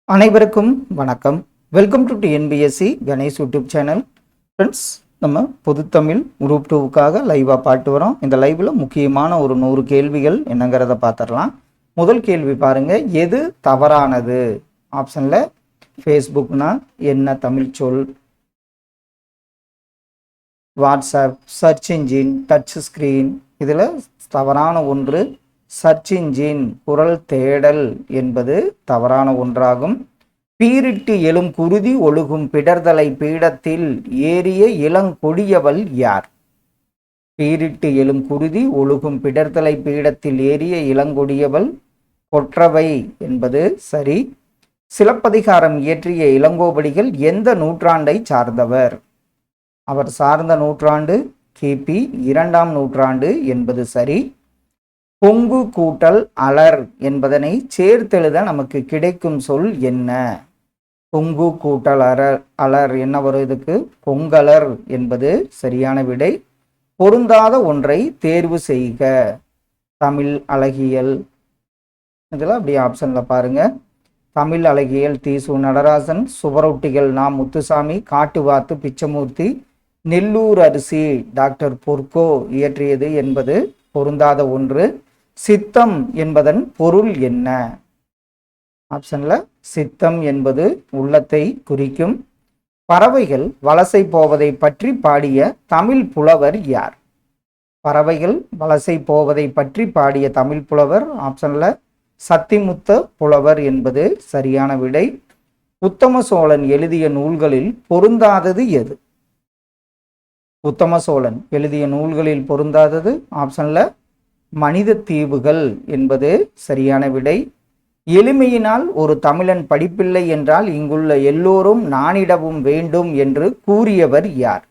அனைவருக்கும் வணக்கம். Welcome to TNPSC Ganesh YouTube channel. Friends, நம்ம பொதுத்தமிழ் குரூப் 2க்காக லைவாக பாட்டு வரோம். இந்த லைவில் முக்கியமான ஒரு 100 கேள்விகள் என்னங்கிறத பார்த்துடலாம். முதல் கேள்வி பாருங்க, எது தவறானது? ஆப்ஷனில் ஃபேஸ்புக்னா என்ன தமிழ் சொல், WhatsApp, search engine, touch screen. இதில் தவறான ஒன்று சர்ச் இன்ஜின், குரல் தேடல் என்பது தவறான ஒன்றாகும். பீரிட்டு எழும் குருதி ஒழுகும் பிடர்தலை பீடத்தில் ஏறிய இளங்கொடியவள் யார்? பீரிட்டு எழும் குருதி ஒழுகும் பிடர்தலை பீடத்தில் ஏறிய இளங்கொடியவள் கொற்றவை என்பது சரி. சிலப்பதிகாரம் இயற்றிய இளங்கோவடிகள் எந்த நூற்றாண்டை சார்ந்தவர்? அவர் சார்ந்த நூற்றாண்டு கிபி 2ஆம் நூற்றாண்டு என்பது சரி. பொங்கு கூட்டல் அலர் என்பதனை சேர்த்தெழுத நமக்கு கிடைக்கும் சொல் என்ன? பொங்கு கூட்டல் அலர் என்ன வரும்? இதுக்கு பொங்கலர் என்பது சரியான விடை. பொருந்தாத ஒன்றை தேர்வு செய்க. தமிழ் அழகியல், இதில் அப்படி ஆப்ஷனில் பாருங்க. தமிழ் அழகியல் தீசு நடராசன், சுவரொட்டிகள் நா முத்துசாமி, காட்டுவாத்து பிச்சமூர்த்தி, நெல்லூர் அரிசி டாக்டர் பொற்கோ இயற்றியது என்பது பொருந்தாத ஒன்று. சித்தம் என்பதன் பொருள் என்ன? ஆப்ஷன்ல சித்தம் என்பது உள்ளத்தை குறிக்கும். பறவைகள் வலசை போவதை பற்றி பாடிய தமிழ் புலவர் யார்? பறவைகள் வலசை போவதை பற்றி பாடிய தமிழ் புலவர் ஆப்ஷன்ல சத்திமுத்த புலவர் என்பது சரியான விடை. உத்தம சோழன் எழுதிய நூல்களில் பொருந்தாதது எது? உத்தம சோழன் எழுதிய நூல்களில் பொருந்தாதது ஆப்ஷன்ல மனித தீவுகள் என்பது சரியான விடை. எளிமையினால் ஒரு தமிழன் படிப்பில்லை என்றால் இங்குள்ள எல்லோரும் நாணிடவும் வேண்டும் என்று கூறியவர் யார்?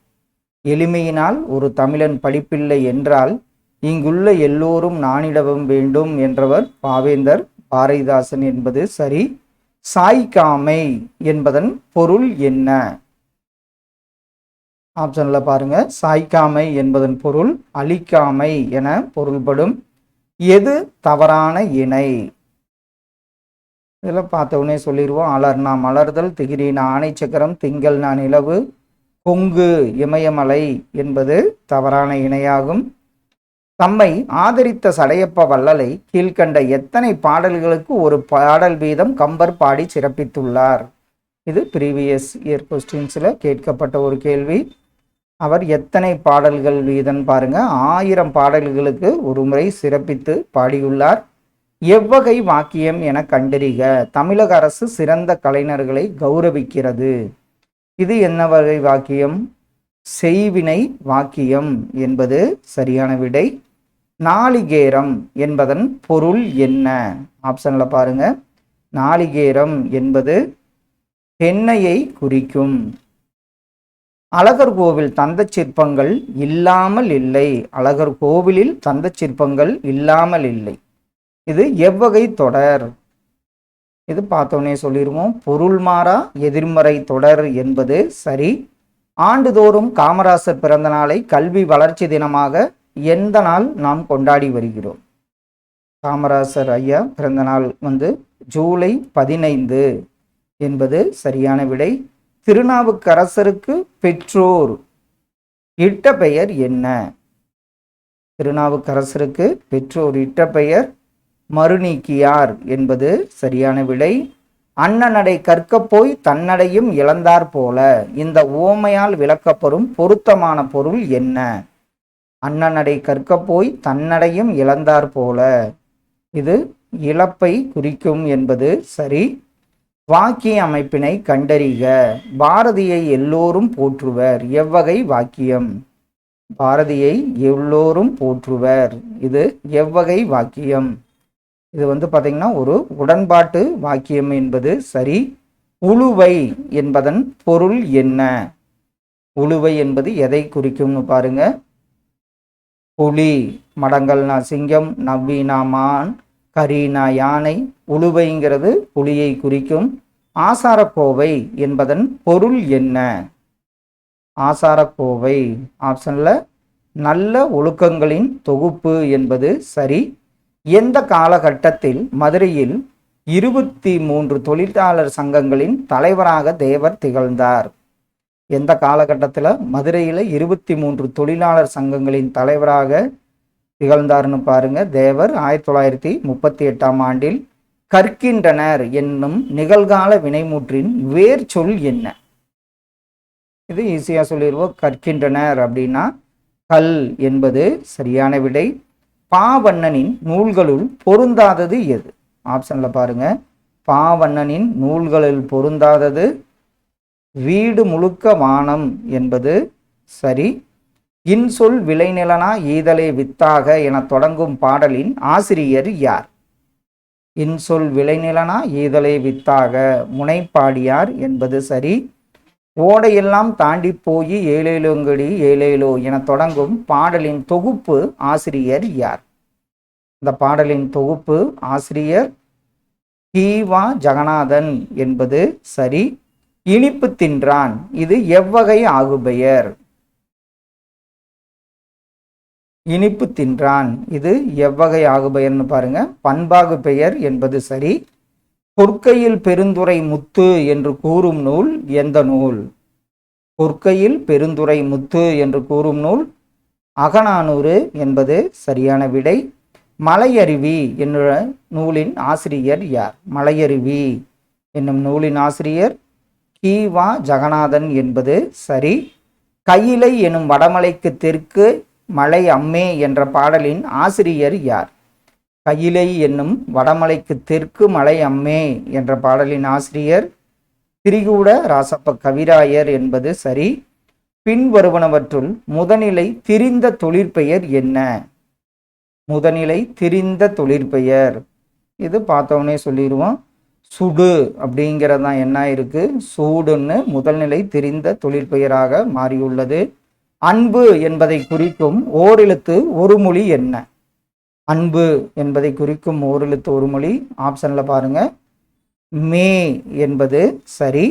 எளிமையினால் ஒரு தமிழன் படிப்பில்லை என்றால் இங்குள்ள எல்லோரும் நாணிடவும் வேண்டும் என்றவர் பாவேந்தர் பாரதிதாசன் என்பது சரி. சாய்க்காமை என்பதன் பொருள் என்ன? ஆப்ஷன்ல பாருங்க. சாய்க்காமை என்பதன் பொருள் அழிக்காமை என பொருள்படும். எது தவறான இணை? இதில் பார்த்தவொடனே சொல்லிடுவோம். அலர்னா மலர்தல், திகிரினா ஆணை சக்கரம், திங்கள்னா நிலவு, கொங்கு இமயமலை என்பது தவறான இணையாகும். தம்மை ஆதரித்த சடையப்ப வள்ளலை கீழ்கண்ட எத்தனை பாடல்களுக்கு ஒரு பாடல் வீதம் கம்பர் பாடி சிறப்பித்துள்ளார்? இது ப்ரீவியஸ் இயர் கொஸ்டின்ஸில் கேட்கப்பட்ட ஒரு கேள்வி. அவர் எத்தனை பாடல்கள் வீதம் பாருங்க, 1000 பாடல்களுக்கு ஒரு முறை சிறப்பித்து பாடியுள்ளார். எவ்வகை வாக்கியம் என கண்டறிக. தமிழக அரசு சிறந்த கலைஞர்களை கௌரவிக்கிறது. இது என்ன வகை வாக்கியம்? செய்வினை வாக்கியம் என்பது சரியான விடை. நாளிகேரம் என்பதன் பொருள் என்ன? ஆப்ஷன்ல பாருங்க. நாளிகேரம் என்பது தென்னையை குறிக்கும். அழகர் கோவில் தந்த சிற்பங்கள் இல்லாமல் இல்லை. அழகர் கோவிலில் தந்த சிற்பங்கள் இல்லாமல் இல்லை. இது எவ்வகை தொடர்? இது பார்த்தோன்னே சொல்லிடுவோம். பொருள் மாறா எதிர்மறை தொடர் என்பது சரி. ஆண்டுதோறும் காமராசர் பிறந்த நாளை கல்வி வளர்ச்சி தினமாக எந்த நாள் நாம் கொண்டாடி வருகிறோம்? காமராசர் ஐயா பிறந்த நாள் ஜூலை 15 என்பது சரியான விடை. திருநாவுக்கரசருக்கு பெற்றோர் இட்ட பெயர் என்ன? திருநாவுக்கரசருக்கு பெற்றோர் இட்ட பெயர் மறுநீக்கியார் என்பது சரியான விடை. அன்னநடை கற்க போய் தன்னடையும் இழந்தார் போல இந்த ஓமையால் விளக்கப்படும் பொருத்தமான பொருள் என்ன? அன்னநடை கற்க போய் தன்னடையும் இழந்தார் போல இது இழப்பை குறிக்கும் என்பது சரி. வாக்கிய அமைப்பினை கண்டறிக. பாரதியை எல்லோரும் போற்றுவர். எவ்வகை வாக்கியம்? பாரதியை எல்லோரும் போற்றுவர். இது எவ்வகை வாக்கியம்? இது பார்த்தீங்கன்னா ஒரு உடன்பாட்டு வாக்கியம் என்பது சரி. உழுவை என்பதன் பொருள் என்ன? உழுவை என்பது எதை குறிக்கும்னு பாருங்க. புலி, மடங்கல்னா சிங்கம், நவ்வினா மான், கரீனா யானை. உழுவைங்கிறது புலியை குறிக்கும். ஆசாரக்கோவை என்பதன் பொருள் என்ன? ஆசாரக்கோவை ஆப்ஷன்ல நல்ல ஒழுக்கங்களின் தொகுப்பு என்பது சரி. எந்த காலகட்டத்தில் மதுரையில் 23 தொழிலாளர் சங்கங்களின் தலைவராக தேவர் திகழ்ந்தார். எந்த காலகட்டத்தில் மதுரையில் 23 தொழிலாளர் சங்கங்களின் தலைவராக திகழ்ந்தார்னு பாருங்க. தேவர் 1938ஆம் ஆண்டில். கற்கின்றனர் என்னும் நிகழ்கால வினைமுற்றின் வேர் சொல் என்ன? இது ஈஸியா சொல்லிடுவோம். கற்கின்றனர் அப்படின்னா கல் என்பது சரியான விடை. பாவண்ணனின் நூல்களுள் பொருந்தாதது எது? ஆப்ஷன்ல பாருங்க. பாவண்ணனின் நூல்களில் பொருந்தாதது வீடு முழுக்க வானம் என்பது சரி. இன்சொல் விளைநிலனா ஈதலே வித்தாக என தொடங்கும் பாடலின் ஆசிரியர் யார்? இன்சொல் விளைநிலனா ஈதலே வித்தாக முனைப்பாடியார் என்பது சரி. ஓடையெல்லாம் தாண்டி போய் ஏழேலோங்கடி ஏழேலோ என தொடங்கும் பாடலின் தொகுப்பு ஆசிரியர் யார்? இந்த பாடலின் தொகுப்பு ஆசிரியர் கி.வா. ஜெகநாதன் என்பது சரி. இனிப்பு தின்றான் இது எவ்வகை ஆகுபெயர்? இனிப்பு தின்றான் இது எவ்வகை ஆகுபெயர்னு பாருங்க. பண்பாகு பெயர் என்பது சரி. பொற்கையில் பெருந்துரை முத்து என்று கூறும் நூல் எந்த நூல்? பொற்கையில் பெருந்துரை முத்து என்று கூறும் நூல் அகநானூறு என்பது சரியான விடை. மலையருவி என்ற நூலின் ஆசிரியர் யார்? மலையருவி என்னும் நூலின் ஆசிரியர் கி.வா. ஜெகநாதன் என்பது சரி. கையிலை எனும் வடமலைக்கு தெற்கு மலை அம்மே என்ற பாடலின் ஆசிரியர் யார்? கையிலை என்னும் வடமலைக்கு தெற்கு மலை அம்மே என்ற பாடலின் ஆசிரியர் திரிகூட ராசப்ப கவிராயர் என்பது சரி. பின்வருவனவற்றுள் முதனிலை திரிந்த தொழிற்பெயர் என்ன? முதனிலை திரிந்த தொழிற்பெயர் இது பார்த்தோன்னே சொல்லிடுவோம். சுடு அப்படிங்கிறதான் என்ன இருக்கு? சூடுன்னு முதல்நிலை திரிந்த தொழிற்பெயராக மாறியுள்ளது. அன்பு என்பதை குறிக்கும் ஓரெழுத்து ஒரு மொழி என்ன? அன்பு என்பதை குறிக்கும் ஓரெழுத்து ஒரு மொழி ஆப்ஷன்ல பாருங்க. மே என்பது சரி.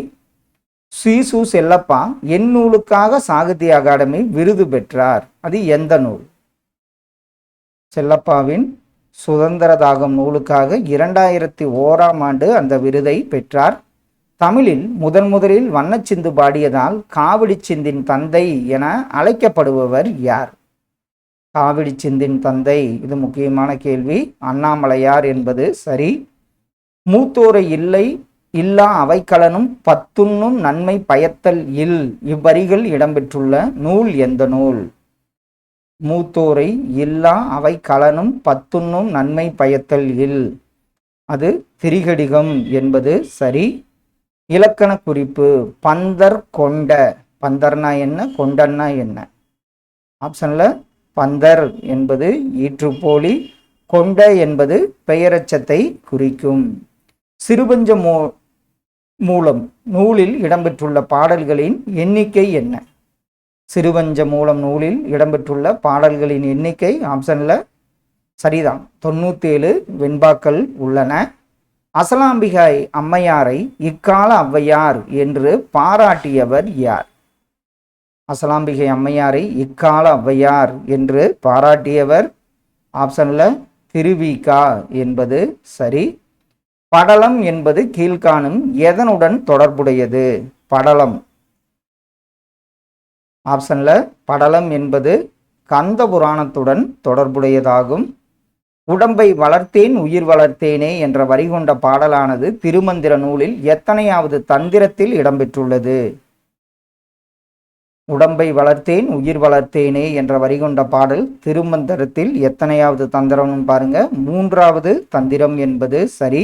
சு செல்லப்பா என் நூலுக்காக சாகித்ய அகாடமி விருது பெற்றார். அது எந்த நூல்? செல்லப்பாவின் சுதந்திர தாகம் நூலுக்காக 2001ஆம் ஆண்டு அந்த விருதை பெற்றார். தமிழில் முதலில் வண்ணச்சிந்து பாடியதால் காவடி சிந்தின் தந்தை என அழைக்கப்படுபவர் யார்? காவடி சிந்தின் தந்தை இது முக்கியமான கேள்வி. அண்ணாமலையார் என்பது சரி. மூத்தோரை இல்லை இல்லா அவைக்களனும் பத்துண்ணும் நன்மை பயத்தல் இல் இவ்வரிகள் இடம்பெற்றுள்ள நூல் எந்த நூல்? மூத்தோரை இல்லா அவைக்களனும் பத்துண்ணும் நன்மை பயத்தல் இல் அது திரிகடிகம் என்பது சரி. இலக்கண குறிப்பு பந்தர் கொண்ட. பந்தர்னா என்ன? கொண்டன்னா என்ன? ஆப்ஷன்ல பந்தர் என்பது ஈற்றுப்போலி, கொண்ட என்பது பெயரச்சத்தை குறிக்கும். சிறுபஞ்ச மூலம் நூலில் இடம்பெற்றுள்ள பாடல்களின் எண்ணிக்கை என்ன? சிறுபஞ்ச மூலம் நூலில் இடம்பெற்றுள்ள பாடல்களின் எண்ணிக்கை ஆப்ஷன்ல சரிதான் 97 வெண்பாக்கள் உள்ளன. அசலாம்பிகை அம்மையாரை இக்கால ஔவையார் என்று பாராட்டியவர் யார்? அசலாம்பிகை அம்மையாரை இக்கால ஔவையார் என்று பாராட்டியவர் ஆப்ஷன்ல திருவிகா என்பது சரி. படலம் என்பது கீழ்காணும் எதனுடன் தொடர்புடையது? படலம் ஆப்ஷன்ல படலம் என்பது கந்த புராணத்துடன் தொடர்புடையதாகும். உடம்பை வளர்த்தேன் உயிர் வளர்த்தேனே என்ற வரி கொண்ட பாடலானது திருமந்திர நூலில் எத்தனையாவது தந்திரத்தில் இடம்பெற்றுள்ளது? உடம்பை வளர்த்தேன் உயிர் வளர்த்தேனே என்ற வரி கொண்ட பாடல் திருமந்திரத்தில் எத்தனையாவது தந்திரம் பாருங்க. 3வது தந்திரம் என்பது சரி.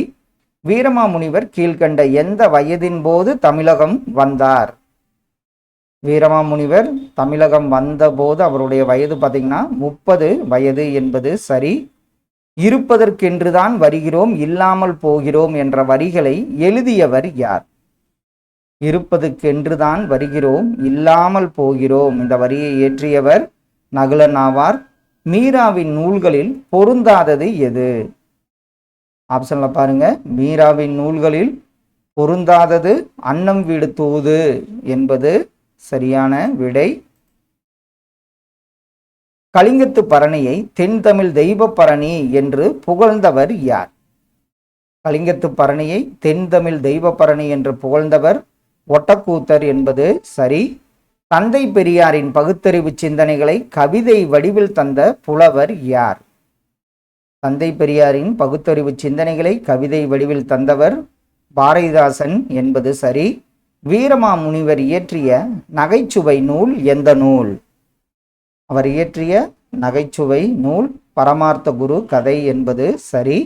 வீரமாமுனிவர் கீழ்கண்ட எந்த வயதின் போது தமிழகம் வந்தார்? வீரமாமுனிவர் தமிழகம் வந்தபோது அவருடைய வயது பார்த்தீங்கன்னா 30 வயது என்பது சரி. இருப்பதற்கென்றுதான் வருகிறோம் இல்லாமல் போகிறோம் என்ற வரிகளை எழுதியவர் யார்? இருப்பதற்கென்றுதான் வருகிறோம் இல்லாமல் போகிறோம் இந்த வரியை இயற்றியவர் நகுலன் ஆவார். மீராவின் நூல்களில் பொருந்தாதது எது? ஆப்ஷன்ல பாருங்க. மீராவின் நூல்களில் பொருந்தாதது அன்னம் வீடு தூது என்பது சரியான விடை. கலிங்கத்து பரணியை தென் தமிழ் தெய்வ பரணி என்று புகழ்ந்தவர் யார்? கலிங்கத்து பரணியை தென் தமிழ் தெய்வ பரணி என்று புகழ்ந்தவர் ஒட்டக்கூத்தர் என்பது சரி. தந்தை பெரியாரின் பகுத்தறிவு சிந்தனைகளை கவிதை வடிவில் தந்த புலவர் யார்? தந்தை பெரியாரின் பகுத்தறிவு சிந்தனைகளை கவிதை வடிவில் தந்தவர் பாரதிதாசன் என்பது சரி. வீரமாமுனிவர் இயற்றிய நகைச்சுவை நூல் எந்த நூல்? அவர் இயற்றிய நகைச்சுவை நூல் பரமார்த்த குரு கதை என்பது சரி.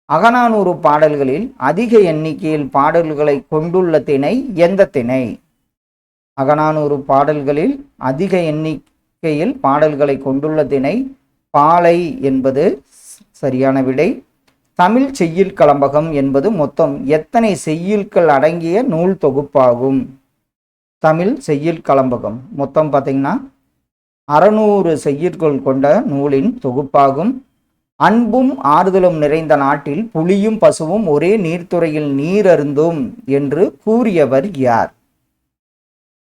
அகநானூறு பாடல்களில் அதிக எண்ணிக்கையில் பாடல்களை கொண்டுள்ள திணை எந்த திணை? அகநானூறு பாடல்களில் அதிக எண்ணிக்கையில் பாடல்களை கொண்டுள்ள திணை பாலை என்பது சரியான விடை. தமிழ் செய்யுள் கலம்பகம் என்பது மொத்தம் எத்தனை செய்யுள்கள் அடங்கிய நூல் தொகுப்பாகும்? தமிழ் செய்யுள் கலம்பகம் மொத்தம் பார்த்தீங்கன்னா 600 செய்யுட்கள் கொண்ட நூலின் தொகுப்பாகும். அன்பும் ஆறுதலும் நிறைந்த நாட்டில் புலியும் பசுவும் ஒரே நீர்த்துறையில் நீர் அருந்தும் என்று கூறியவர் யார்?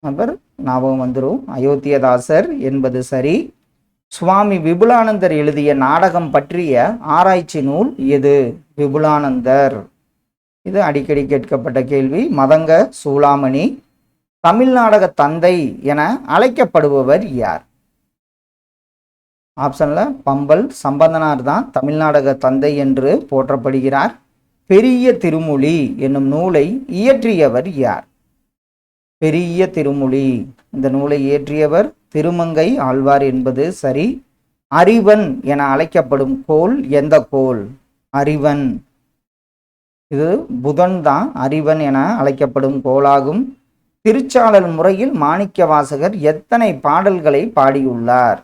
அவர் ஞாபகம் வந்துரும், அயோத்தியதாசர் என்பது சரி. சுவாமி விபுலானந்தர் எழுதிய நாடகம் பற்றிய ஆராய்ச்சி நூல் எது? விபுலானந்தர். இது அடிக்கடி கேட்கப்பட்ட கேள்வி. மதங்க சூளாமணி. தமிழ் நாடக தந்தை என அழைக்கப்படுபவர் யார்? ஆப்ஷன்ல பம்பல் சம்பந்தனார் தான் தமிழ்நாடக தந்தை என்று போற்றப்படுகிறார். பெரிய திருமொழி என்னும் நூலை இயற்றியவர் யார்? பெரிய திருமொழி இந்த நூலை இயற்றியவர் திருமங்கை ஆழ்வார் என்பது சரி. அறிவன் என அழைக்கப்படும் கோள் எந்த கோள்? அறிவன். இது புதன் தான் அறிவன் என அழைக்கப்படும் கோளாகும். திருச்சாளல் முறையில் மாணிக்க வாசகர் எத்தனை பாடல்களை பாடியுள்ளார்?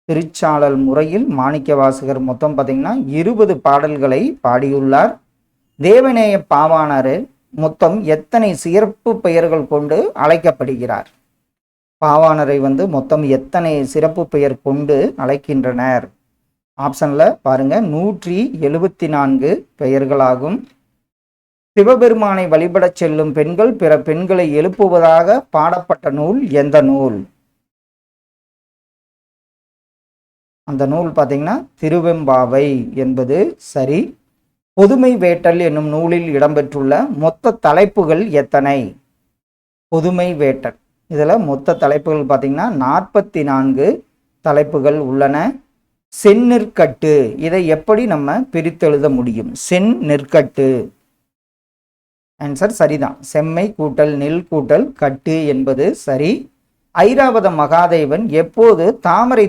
திருச்சாளல் முறையில் மாணிக்க வாசகர் மொத்தம் பார்த்தீங்கன்னா 20 பாடல்களை பாடியுள்ளார். தேவநேய பாவாணர் மொத்தம் எத்தனை சிறப்பு பெயர்கள் கொண்டு அழைக்கப்படுகிறார்? பாவாணரை மொத்தம் எத்தனை சிறப்பு பெயர் கொண்டு அழைக்கின்றனர்? ஆப்ஷன்ல பாருங்க 174 பெயர்களாகும். சிவபெருமானை வழிபடச் செல்லும் பெண்கள் பிற பெண்களை எழுப்புவதாக பாடப்பட்ட நூல் எந்த நூல்? அந்த நூல் பார்த்தீங்கன்னா திருவெம்பாவை என்பது சரி. பொதுமை வேட்டல் என்னும் நூலில் இடம்பெற்றுள்ள மொத்த தலைப்புகள் எத்தனை? பொதுமை வேட்டல் இதில் மொத்த தலைப்புகள் பார்த்தீங்கன்னா 44 தலைப்புகள் உள்ளன. செந்நெற்கட்டு இதை எப்படி நம்ம பிரித்தெழுத முடியும்? செந்நெற்கட்டு ஆன்சர் சரிதான். செம்மை கூட்டல் நெல் கூட்டல் கட்டு என்பது சரி. ஐராவத மகாதேவன் எப்போது தாமரை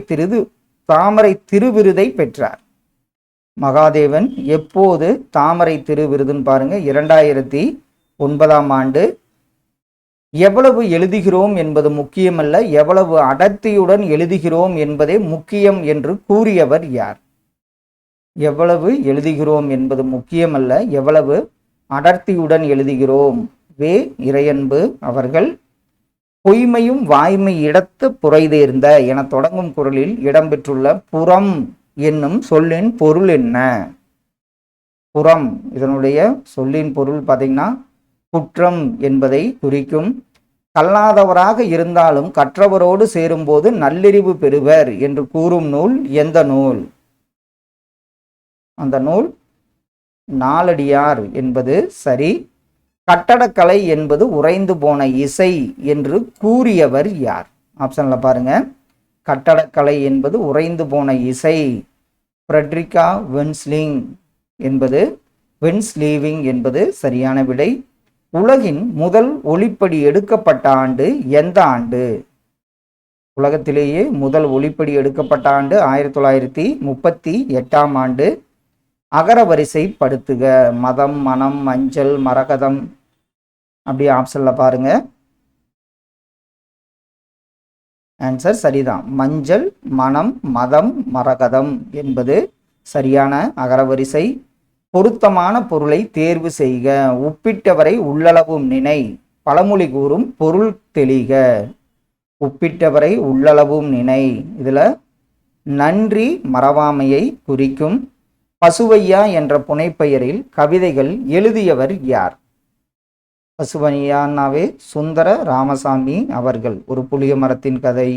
திருவிருதை பெற்றார்? மகாதேவன் எப்போது தாமரை திருவிருதுன்னு பாருங்க 2009ஆம் ஆண்டு. எவ்வளவு எழுதுகிறோம் என்பது முக்கியமல்ல, எவ்வளவு அடர்த்தியுடன் எழுதுகிறோம் என்பதே முக்கியம் என்று கூறியவர் யார்? எவ்வளவு எழுதுகிறோம் என்பது முக்கியமல்ல, எவ்வளவு அடர்த்தியுடன் எழுதுகிறோம். வே இறையன்பு அவர்கள். பொய்மையும் வாய்மை இடத்து புரைதேர்ந்த என தொடங்கும் குறளில் இடம்பெற்றுள்ள புறம் என்னும் சொல்லின் பொருள் என்ன? புறம் இதனுடைய சொல்லின் பொருள் பார்த்தீங்கன்னா குற்றம் என்பதை குறிக்கும். கல்லாதவராக இருந்தாலும் கற்றவரோடு சேரும்போது நல்லறிவு பெறுவர் என்று கூறும் நூல் எந்த நூல்? அந்த நூல் நாலடியார் என்பது சரி. கட்டடக்கலை என்பது உறைந்து போன இசை என்று கூறியவர் யார்? ஆப்ஷன்ல பாருங்க. கட்டடக்கலை என்பது உறைந்து போன இசை ஃப்ரெட்ரிகா வென்ஸ்லீவிங் என்பது சரியான விடை. உலகின் முதல் ஒளிப்படி எடுக்கப்பட்ட ஆண்டு எந்த ஆண்டு? உலகத்திலேயே முதல் ஒளிப்படி எடுக்கப்பட்ட ஆண்டு 1938ஆம் ஆண்டு. அகரவரிசைப்படுத்துக. மதம், மனம், மஞ்சள், மரகதம். அப்படியே ஆப்ஷன்ல பாருங்க. ஆன்சர் சரிதான். மஞ்சள், மனம், மதம், மரகதம் என்பது சரியான அகரவரிசை. பொருத்தமான பொருளை தேர்வு செய்க. உப்பிட்டவரை உள்ளளவும் நினை. பழமொழி கூறும் பொருள் தெளிக. உப்பிட்டவரை உள்ளளவும் நினை இதுல நன்றி மறவாமையை குறிக்கும். பசுவையா என்ற புனைப்பெயரில் கவிதைகள் எழுதியவர் யார்? பசுவையானாவே சுந்தர ராமசாமி அவர்கள். ஒரு புளிய மரத்தின் கதை,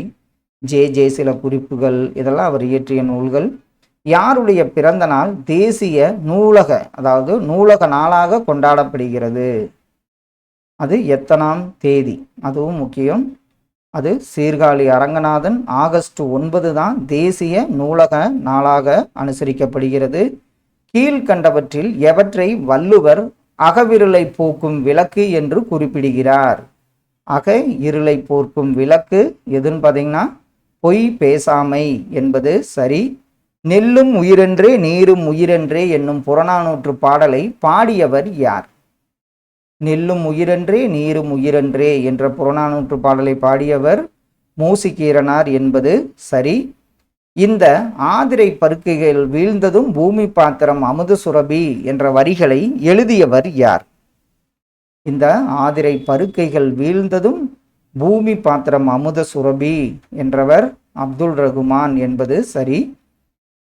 ஜே சில குறிப்புகள், இதெல்லாம் அவர் இயற்றிய நூல்கள். யாருடைய பிறந்த நாள் தேசிய நூலக அதாவது நூலக நாளாக கொண்டாடப்படுகிறது? அது எத்தனாம் தேதி? அதுவும் முக்கியம். அது சீர்காழி அரங்கநாதன். ஆகஸ்ட் 9 தான் தேசிய நூலக நாளாக அனுசரிக்கப்படுகிறது. கீழ்கண்டவற்றில் எவற்றை வள்ளுவர் அகவிருளை போக்கும் விளக்கு என்று குறிப்பிடுகிறார்? அக இருளை போக்கும் விளக்கு எதுன்னு பார்த்தீங்கன்னா பொய் பேசாமை என்பது சரி. நெல்லும் உயிரென்றே நீரும் உயிரென்றே என்னும் புறநானூற்று பாடலை பாடியவர் யார்? நெல்லும் உயிரென்றே நீரும் உயிரென்றே என்ற புறநானூற்று பாடலை பாடியவர் மூசிகீரனார் என்பது சரி. இந்த ஆதிரை பருக்கைகள் வீழ்ந்ததும் பூமி பாத்திரம் அமுத சுரபி என்ற வரிகளை எழுதியவர் யார்? இந்த ஆதிரை பருக்கைகள் வீழ்ந்ததும் பூமி பாத்திரம் அமுத சுரபி என்றவர் அப்துல் ரகுமான் என்பது சரி.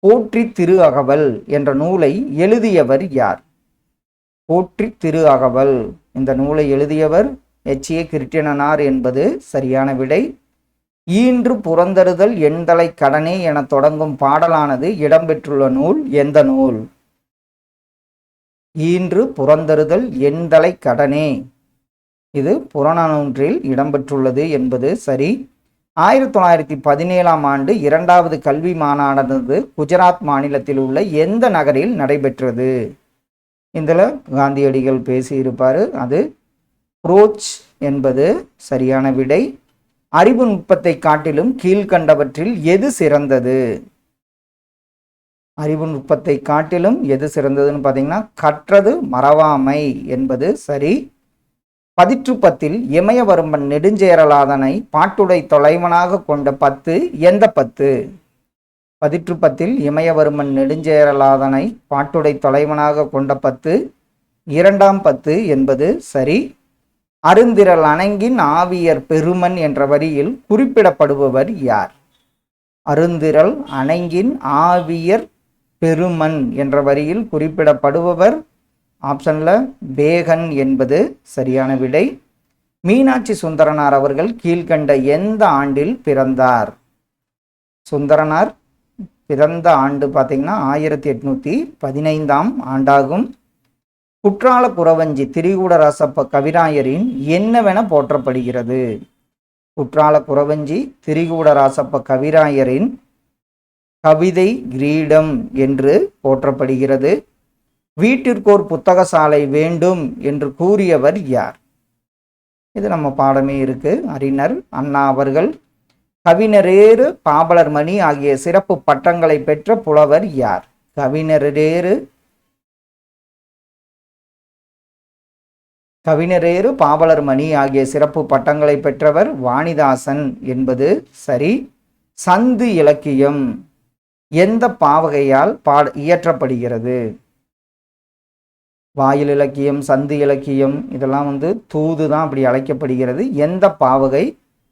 போற்றி திரு அகவல் என்ற நூலை எழுதியவர் யார்? போற்றி திரு அகவல் இந்த நூலை எழுதியவர் எச்.ஏ. கிருட்டிணனார் என்பது சரியான விடை. ஈன்று புறந்தருதல் எண்தலை கடனே என தொடங்கும் பாடலானது இடம்பெற்றுள்ள நூல் எந்த நூல்? ஈன்று புறந்தருதல் எண்தலை கடனே இது புறநானூற்றில் இடம்பெற்றுள்ளது என்பது சரி. 1917ஆம் ஆண்டு 2வது கல்வி மாநாடானது குஜராத் மாநிலத்தில் உள்ள எந்த நகரில் நடைபெற்றது? இதில் காந்தியடிகள் பேசியிருப்பார். அது புரோச் என்பது சரியான விடை. அறிவு நுட்பத்தை காட்டிலும் கீழ்கண்டவற்றில் எது சிறந்தது? அறிவு நுட்பத்தை காட்டிலும் எது சிறந்ததுன்னு பார்த்தீங்கன்னா கற்றது மறவாமை என்பது சரி. பதிற்றுப்பத்தில் இமயவர்மன் நெடுஞ்சேரலாதனை பாட்டுடை தொலைவனாக கொண்ட 10 எந்த 10? பதிற்றுப்பத்தில் இமயவர்மன் நெடுஞ்சேரலாதனை பாட்டுடை தொலைவனாக கொண்ட 10 2ஆம் 10 என்பது சரி. அருந்திரல் அணங்கின் ஆவியர் பெருமன் என்ற வரியில் குறிப்பிடப்படுபவர் யார்? அருந்திரல் அணங்கின் ஆவியர் பெருமன் என்ற வரியில் குறிப்பிடப்படுபவர் ஆப்ஷனில் பேகன் என்பது சரியான விடை. மீனாட்சி சுந்தரனார் அவர்கள் கீழ்கண்ட எந்த ஆண்டில் பிறந்தார்? சுந்தரனார் பிறந்த ஆண்டு பார்த்தீங்கன்னா 1815ஆம் ஆண்டாகும். குற்றால குறவஞ்சி திரிகூடராசப்ப கவிராயரின் என்னவென போற்றப்படுகிறது? குற்றால குறவஞ்சி திரிகூடராசப்ப கவிராயரின் கவிதை கிரீடம் என்று போற்றப்படுகிறது. வீட்டிற்கோர் புத்தகசாலை வேண்டும் என்று கூறியவர் யார்? இது நம்ம பாடமே இருக்கு. அறிஞர் அண்ணா அவர்கள். கவிஞரேறு பாவலர் மணி ஆகிய சிறப்பு பட்டங்களை பெற்ற புலவர் யார்? கவிஞரேறு பாவலர் மணி ஆகிய சிறப்பு பட்டங்களை பெற்றவர் வாணிதாசன் என்பது சரி. சந்து இலக்கியம் எந்த பாவகையால் இயற்றப்படுகிறது? வாயில் இலக்கியம், சந்து இலக்கியம் இதெல்லாம் தூது தான் அப்படி அழைக்கப்படுகிறது. எந்த பாவகை?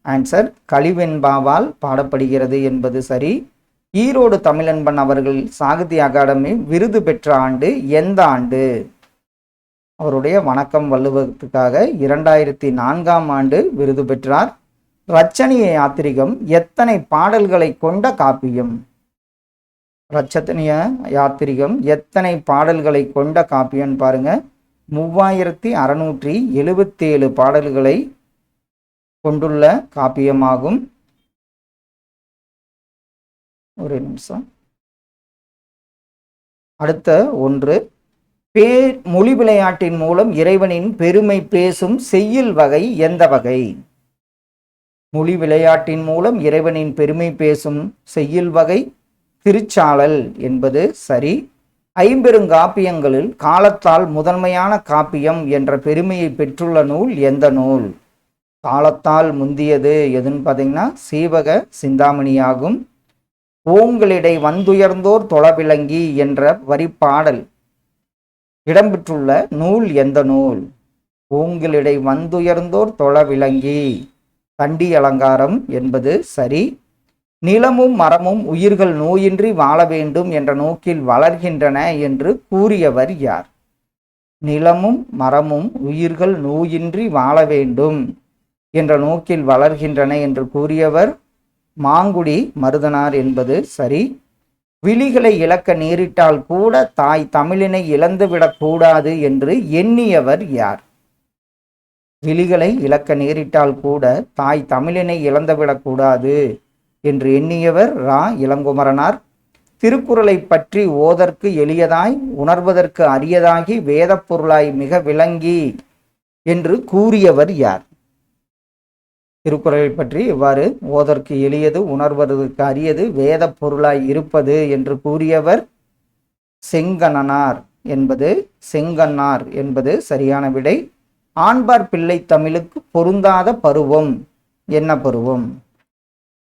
ஆன்சர் கலிவெண்பாவால் பாடப்படுகிறது என்பது சரி. ஈரோடு தமிழன்பன் அவர்கள் சாகித்ய அகாடமி விருது பெற்ற ஆண்டு எந்த ஆண்டு? அவருடைய வணக்கம் வள்ளுவத்துக்காக 2004ஆம் ஆண்டு விருது பெற்றார். இரட்சணிய யாத்திரிகம் எத்தனை பாடல்களை கொண்ட காப்பியம்? இரட்சணிய யாத்திரிகம் எத்தனை பாடல்களை கொண்ட காப்பியம்னு பாருங்க. 3677 பாடல்களை கொண்டுள்ள காப்பியமாகும். ஒரு நிமிஷம். அடுத்த ஒன்று, மொழி விளையாட்டின் மூலம் இறைவனின் பெருமை பேசும் செய்யுள் வகை எந்த வகை? மொழி விளையாட்டின் மூலம் இறைவனின் பெருமை பேசும் செய்யுள் வகை திருச்சாளல் என்பது சரி. ஐம்பெருங்காப்பியங்களில் காலத்தால் முதன்மையான காப்பியம் என்ற பெருமையை பெற்றுள்ள நூல் எந்த நூல்? காலத்தால் முந்தியது எதுன்னு பார்த்தீங்கன்னா சீவக சிந்தாமணியாகும். ஓங்களிடை வந்துயர்ந்தோர் தொழவிளங்கி என்ற வரிப்பாடல் இடம்பெற்றுள்ள நூல் எந்த நூல்? ஓங்களிடை வந்துயர்ந்தோர் தொழவிளங்கி தண்டி அலங்காரம் என்பது சரி. நிலமும் மரமும் உயிர்கள் நோயின்றி வாழ வேண்டும் என்ற நோக்கில் வளர்கின்றன என்று கூறியவர் யார்? நிலமும் மரமும் உயிர்கள் நோயின்றி வாழ வேண்டும் என்ற நோக்கில் வளர்கின்றன என்று கூறியவர் மாங்குடி மருதனார் என்பது சரி. விழிகளை இழக்க நேரிட்டால் கூட தாய் தமிழினை இழந்துவிடக் கூடாது என்று எண்ணியவர் யார்? விழிகளை இழக்க நேரிட்டால் கூட தாய் தமிழினை இழந்துவிடக் கூடாது என்று எண்ணியவர் இளங்குமரனார். திருக்குறளை பற்றி ஓதற்கு எளியதாய் உணர்வதற்கு அரியதாகி வேத பொருளாய் மிக விளங்கி என்று கூறியவர் யார்? திருக்குறளை பற்றி இவ்வாறு ஓதற்கு எளியது உணர்வதற்கு அரியது வேத பொருளாய் இருப்பது என்று கூறியவர் செங்கண்ணார் என்பது சரியான விடை. ஆண்பார் பிள்ளை தமிழுக்கு பொருந்தாத பருவம் என்ன பருவம்?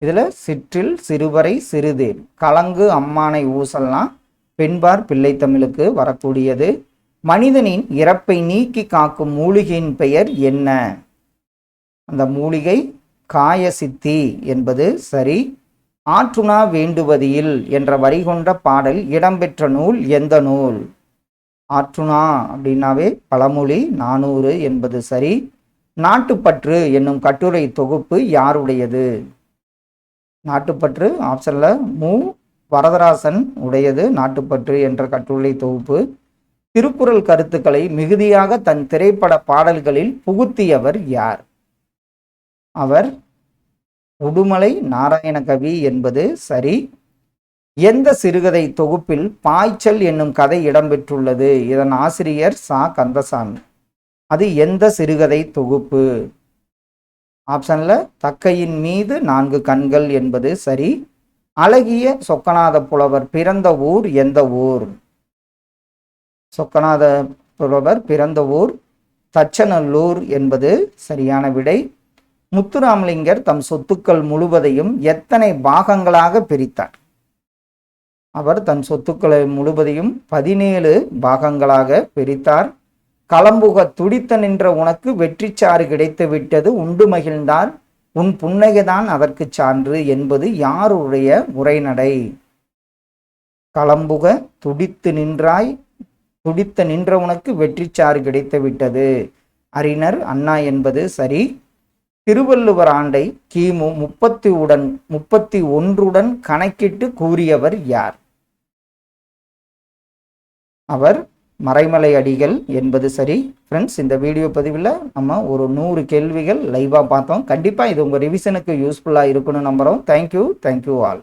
இதுல சிற்றில் சிறுவரை சிறுதேர் கலங்கு அம்மானை ஊசல்லாம் பெண்பார் பிள்ளை தமிழுக்கு வரக்கூடியது. மனிதனின் இறப்பை நீக்கி காக்கும் மூலிகையின் பெயர் என்ன? அந்த மூலிகை காயசித்தி என்பது சரி. ஆற்றுணா வேண்டுவதில் என்ற வரி கொண்ட பாடல் இடம்பெற்ற நூல் எந்த நூல்? ஆற்றுணா அப்படின்னாவே பழமொழி 400 என்பது சரி. நாட்டுப்பற்று என்னும் கட்டுரை தொகுப்பு யாருடையது? நாட்டுப்பற்று ஆப்ஷன்ல வரதராசன் உடையது நாட்டுப்பற்று என்ற கட்டுரை தொகுப்பு. திருக்குறள் கருத்துக்களை மிகுதியாக தன் திரைப்பட பாடல்களில் புகுத்தியவர் யார்? அவர் உடுமலை நாராயணகவி என்பது சரி. எந்த சிறுகதை தொகுப்பில் பாய்ச்சல் என்னும் கதை இடம்பெற்றுள்ளது? இதன் ஆசிரியர் கந்தசாமி. அது எந்த சிறுகதை தொகுப்பு? ஆப்ஷன்ல தக்கையின் மீது 4 கண்கள் என்பது சரி. அழகிய சொக்கநாத புலவர் பிறந்த ஊர் எந்த ஊர்? சொக்கநாத புலவர் பிறந்த ஊர் தச்சநல்லூர் என்பது சரியான விடை. முத்துராமலிங்கர் தம் சொத்துக்கள் முழுவதையும் எத்தனை பாகங்களாக பிரித்தார்? அவர் தன் சொத்துக்களை முழுவதையும் 17 பாகங்களாக பிரித்தார். களம்புக துடித்த நின்ற உனக்கு வெற்றிச்சாறு கிடைத்து விட்டது உண்டு மகிழ்ந்தார் உன் புன்னகைதான் அதற்கு சான்று என்பது யாருடைய உரைநடை? களம்புக துடித்து நின்ற உனக்கு வெற்றிச்சாறு கிடைத்து விட்டது அறிஞர் அண்ணா என்பது சரி. திருவள்ளுவர் ஆண்டை கிமு 31 கணக்கிட்டு கூறியவர் யார்? அவர் மறைமலை அடிகள் என்பது சரி. ஃப்ரெண்ட்ஸ், இந்த வீடியோ பதிவில் நம்ம ஒரு 100 கேள்விகள் லைவாக பார்த்தோம். கண்டிப்பாக இது உங்கள் ரிவிஷனுக்கு யூஸ்ஃபுல்லாக இருக்குன்னு நம்புகிறோம். Thank you all.